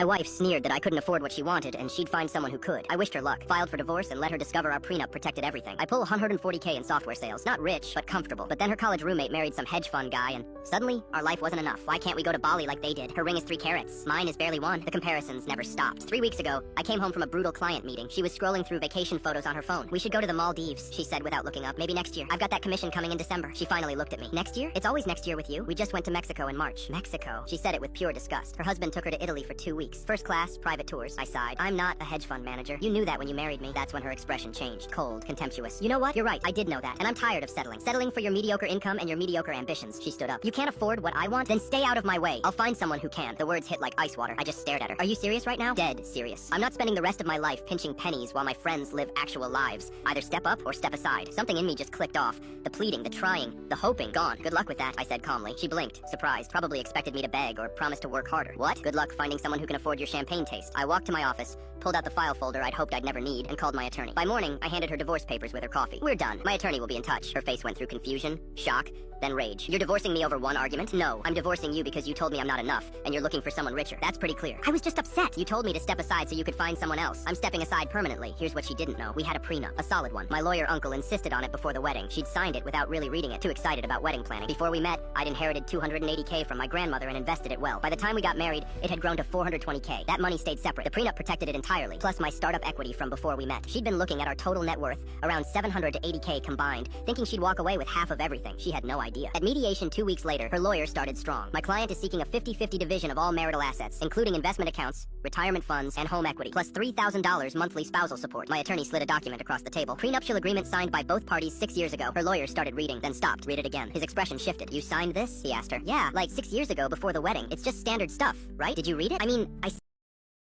My wife sneered that I couldn't afford what she wanted and she'd find someone who could. I wished her luck, filed for divorce, and let her discover our prenup protected everything. I pull 140K in software sales. Not rich, but comfortable. But then her college roommate married some hedge fund guy and suddenly, our life wasn't enough. Why can't we go to Bali like they did? Her ring is 3 carats. Mine is barely 1. The comparisons never stopped. 3 weeks ago, I came home from a brutal client meeting. She was scrolling through vacation photos on her phone. We should go to the Maldives, she said without looking up. Maybe next year. I've got that commission coming in December. She finally looked at me. Next year? It's always next year with you. We just went to Mexico in March. Mexico? She said it with pure disgust. Her husband took her to Italy for 2 weeks. First class, private tours. I sighed. I'm not a hedge fund manager. You knew that when you married me. That's when her expression changed. Cold, contemptuous. You know what? You're right. I did know that. And I'm tired of settling. Settling for your mediocre income and your mediocre ambitions. She stood up. You can't afford what I want? Then stay out of my way. I'll find someone who can. The words hit like ice water. I just stared at her. Are you serious right now? Dead serious. I'm not spending the rest of my life pinching pennies while my friends live actual lives. Either step up or step aside. Something in me just clicked off. The pleading, the trying, the hoping, gone. Good luck with that, I said calmly. She blinked, surprised, probably expected me to beg or promise to work harder. What? Good luck finding someone who can afford your champagne taste. I walked to my office, pulled out the file folder I'd hoped I'd never need, and called my attorney. By morning, I handed her divorce papers with her coffee. We're done. My attorney will be in touch. Her face went through confusion, shock, then rage. You're divorcing me over one argument? No, I'm divorcing you because you told me I'm not enough, and you're looking for someone richer. That's pretty clear. I was just upset. You told me to step aside so you could find someone else. I'm stepping aside permanently. Here's what she didn't know. We had a prenup, a solid one. My lawyer uncle insisted on it before the wedding. She'd signed it without really reading it, too excited about wedding planning. Before we met, I'd inherited 280K from my grandmother and invested it well. By the time we got married, it had grown to 420K. That money stayed separate. The prenup protected it entirely, plus my startup equity from before we met. She'd been looking at our total net worth, around 700 to 80K combined, thinking she'd walk away with half of everything. She had no idea. At mediation 2 weeks later, her lawyer started strong. My client is seeking a 50-50 division of all marital assets, including investment accounts, retirement funds, and home equity, plus $3,000 monthly spousal support. My attorney slid a document across the table. Prenuptial agreement signed by both parties 6 years ago. Her lawyer started reading, then stopped. Read it again. His expression shifted. You signed this? He asked her. Yeah, like 6 years ago before the wedding. It's just standard stuff, right? Did you read it? I mean, I